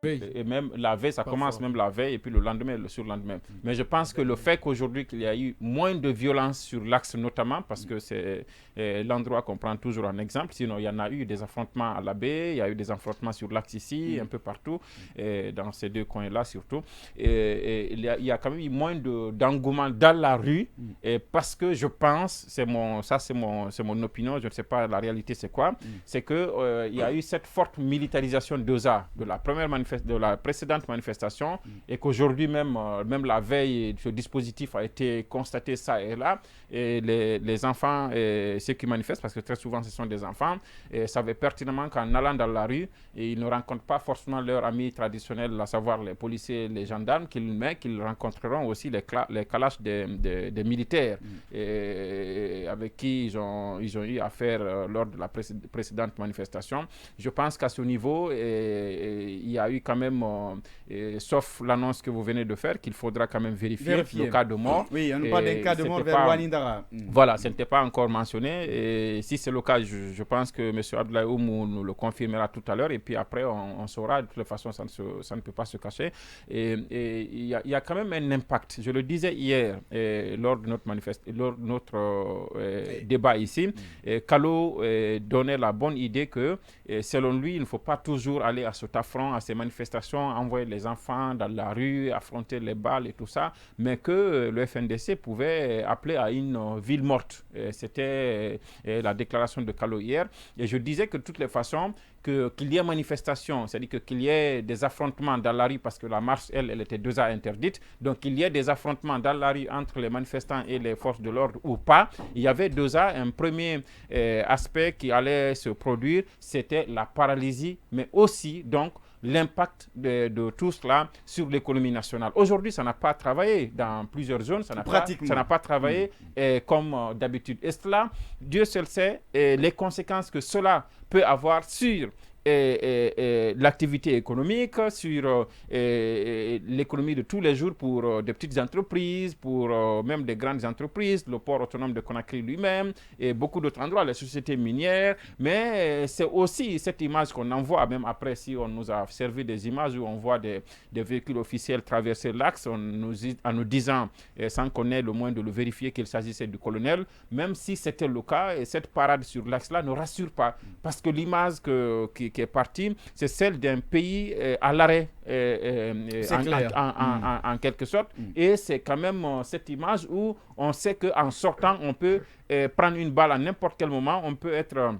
Et même la veille, ça commence même la veille, et puis le lendemain, le surlendemain. Mais je pense que le fait qu'aujourd'hui, qu'il y a eu moins de violence sur l'axe notamment, parce que c'est l'endroit qu'on prend toujours en exemple, sinon il y en a eu des affrontements à la baie, il y a eu des affrontements sur l'axe ici, un peu partout, dans ces deux coins-là surtout. Et il y a quand même eu moins d'engouement dans la rue, et parce que je pense, c'est mon opinion, je ne sais pas la réalité c'est quoi, c'est que il y a eu cette forte militarisation d'OSA de la précédente manifestation, et qu'aujourd'hui même la veille, ce dispositif a été constaté ça et là, et les enfants, ceux qui manifestent, parce que très souvent ce sont des enfants, savaient pertinemment qu'en allant dans la rue, ils ne rencontrent pas forcément leurs amis traditionnels, à savoir les policiers, les gendarmes, mais qu'ils rencontreront aussi les calaches des militaires, avec qui ils ont eu affaire lors de la précédente manifestation. Je pense qu'à ce niveau, il y a eu quand même, sauf l'annonce que vous venez de faire, qu'il faudra quand même vérifier le cas de mort. Oui, on nous parle d'un cas de mort vers Ouanindara. Voilà, ce n'était pas encore mentionné. Et si c'est le cas, je pense que M. Abdoulaye Oumou nous le confirmera tout à l'heure. Et puis après, on saura. De toute façon, ça ne peut pas se cacher. Et il y a quand même un impact. Je le disais hier, lors de notre débat ici. Kalo donnait la bonne idée que, selon lui, il ne faut pas toujours aller à cet affront, à ces manifestations, envoyer les enfants dans la rue, affronter les balles et tout ça, mais que le FNDC pouvait appeler à une ville morte. C'était la déclaration de Kalo hier. Et je disais que de toutes les façons, qu'il y ait manifestation, c'est-à-dire qu'il y ait des affrontements dans la rue, parce que la marche, elle était déjà interdite, donc qu'il y ait des affrontements dans la rue entre les manifestants et les forces de l'ordre ou pas, il y avait déjà un premier aspect qui allait se produire, c'était la paralysie, mais aussi donc l'impact de tout cela sur l'économie nationale. Aujourd'hui, ça n'a pas travaillé dans plusieurs zones, ça n'a pas travaillé comme d'habitude. Et cela, Dieu seul sait les conséquences que cela peut avoir sur l'activité économique, sur l'économie de tous les jours pour des petites entreprises, pour même des grandes entreprises, le port autonome de Conakry lui-même et beaucoup d'autres endroits, les sociétés minières. Mais c'est aussi cette image qu'on envoie, même après, si on nous a servi des images où on voit des véhicules officiels traverser l'axe en nous disant, sans qu'on ait le moyen de le vérifier, qu'il s'agissait du colonel, même si c'était le cas, et cette parade sur l'axe-là ne rassure pas, parce que l'image qui est partie, c'est celle d'un pays à l'arrêt, en quelque sorte. Et c'est quand même cette image où on sait qu'en sortant, on peut prendre une balle à n'importe quel moment, on peut être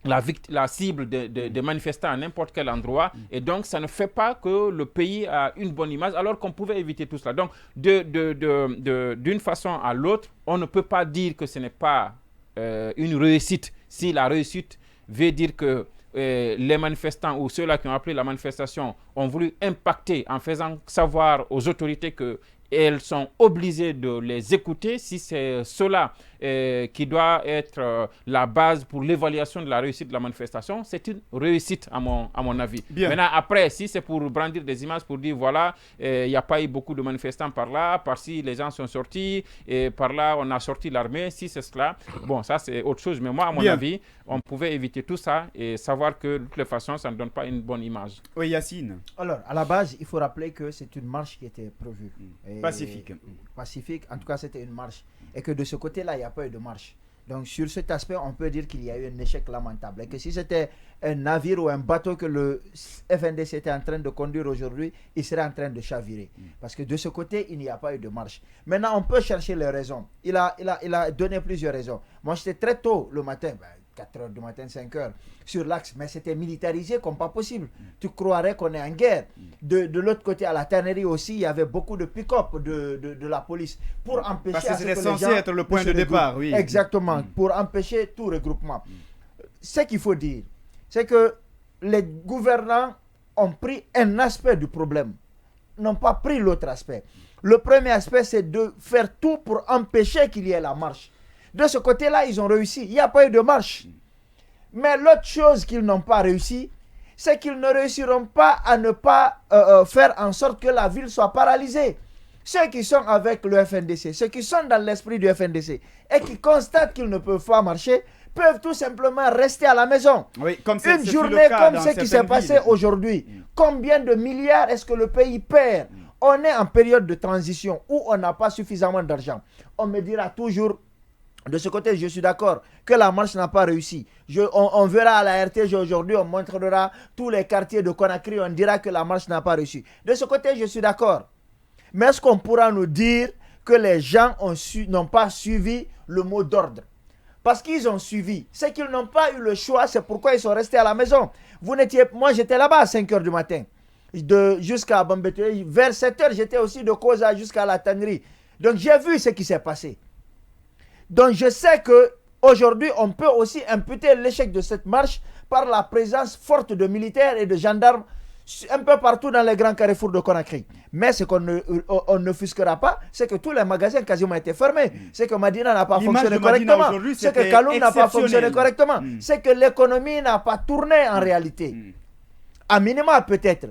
la cible des manifestants à n'importe quel endroit. Et donc, ça ne fait pas que le pays a une bonne image, alors qu'on pouvait éviter tout cela. Donc, d'une façon à l'autre, on ne peut pas dire que ce n'est pas une réussite. Si la réussite veut dire que les manifestants ou ceux-là qui ont appelé la manifestation ont voulu impacter en faisant savoir aux autorités qu'elles sont obligées de les écouter, si c'est cela qui doit être la base pour l'évaluation de la réussite de la manifestation, c'est une réussite à mon avis. Bien. Maintenant, après, si c'est pour brandir des images, pour dire voilà, il n'y a pas eu beaucoup de manifestants par là, par-ci les gens sont sortis, et par là on a sorti l'armée, si c'est cela, bon, ça c'est autre chose. Mais moi, à mon avis, on pouvait éviter tout ça et savoir que de toutes les façons, ça ne donne pas une bonne image. Oui, Yacine. Alors, à la base, il faut rappeler que c'est une marche qui était prévue. Pacifique. Pacifique, en tout cas, c'était une marche. Et que de ce côté-là, il n'y a pas eu de marche. Donc, sur cet aspect, on peut dire qu'il y a eu un échec lamentable. Et que si c'était un navire ou un bateau que le FNDC était en train de conduire aujourd'hui, il serait en train de chavirer. Parce que de ce côté, il n'y a pas eu de marche. Maintenant, on peut chercher les raisons. Il a donné plusieurs raisons. Moi, j'étais très tôt le matin, 4 h du matin, 5 h, sur l'axe, mais c'était militarisé comme pas possible. Tu croirais qu'on est en guerre. De l'autre côté, à la tannerie aussi, il y avait beaucoup de pick-up de la police pour empêcher. Parce que c'était censé être le point de départ, oui. Exactement, pour empêcher tout regroupement. Ce qu'il faut dire, c'est que les gouvernants ont pris un aspect du problème, n'ont pas pris l'autre aspect. Le premier aspect, c'est de faire tout pour empêcher qu'il y ait la marche. De ce côté-là, ils ont réussi. Il n'y a pas eu de marche. Mais l'autre chose qu'ils n'ont pas réussi, c'est qu'ils ne réussiront pas à ne pas faire en sorte que la ville soit paralysée. Ceux qui sont avec le FNDC, ceux qui sont dans l'esprit du FNDC et qui constatent qu'ils ne peuvent pas marcher, peuvent tout simplement rester à la maison. Oui, comme une journée comme ce qui s'est passé aujourd'hui. Combien de milliards est-ce que le pays perd? On est en période de transition où on n'a pas suffisamment d'argent. On me dira toujours, de ce côté, je suis d'accord, que la marche n'a pas réussi. On verra à la RTS aujourd'hui, on montrera tous les quartiers de Conakry, on dira que la marche n'a pas réussi. De ce côté, je suis d'accord. Mais est-ce qu'on pourra nous dire que les gens n'ont pas suivi le mot d'ordre? Parce qu'ils ont suivi. C'est qu'ils n'ont pas eu le choix, c'est pourquoi ils sont restés à la maison. Moi, j'étais là-bas à 5 h du matin, jusqu'à Bambété. Vers 7 h, j'étais aussi de Koza jusqu'à la tannerie. Donc, j'ai vu ce qui s'est passé. Donc, je sais qu'aujourd'hui, on peut aussi imputer l'échec de cette marche par la présence forte de militaires et de gendarmes un peu partout dans les grands carrefours de Conakry. Mais ce qu'on n'offusquera pas, c'est que tous les magasins quasiment étaient fermés. C'est que Madina n'a pas fonctionné correctement. C'est que Kaloum n'a pas fonctionné correctement. C'est que l'économie n'a pas tourné en réalité. À minima peut-être.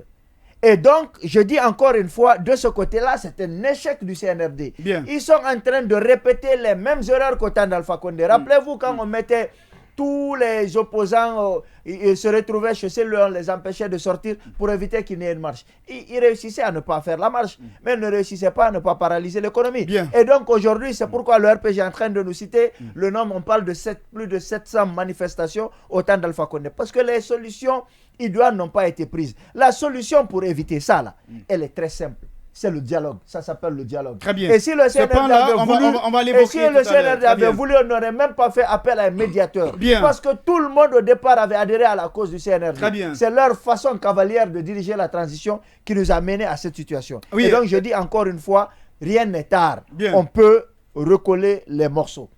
Et donc, je dis encore une fois, de ce côté-là, c'est un échec du CNRD. Bien. Ils sont en train de répéter les mêmes erreurs qu'au temps d'Alpha Condé. Rappelez-vous quand on mettait tous les opposants se retrouvaient chez eux, on les empêchait de sortir pour éviter qu'il n'y ait une marche. Ils réussissaient à ne pas faire la marche, mais ils ne réussissaent pas à ne pas paralyser l'économie. Et donc aujourd'hui, c'est pourquoi le RPG est en train de nous citer le nombre, on parle de plus de 700 manifestations au temps d'Alpha Condé. Parce que les solutions idoines n'ont pas été prises. La solution pour éviter ça, là, elle est très simple. C'est le dialogue. Ça s'appelle le dialogue. Très bien. Et si le CNRD avait voulu, on n'aurait même pas fait appel à un médiateur. Bien. Parce que tout le monde au départ avait adhéré à la cause du CNRD. Très bien. C'est leur façon cavalière de diriger la transition qui nous a menés à cette situation. Oui. Et donc je dis encore une fois, rien n'est tard. Bien. On peut recoller les morceaux.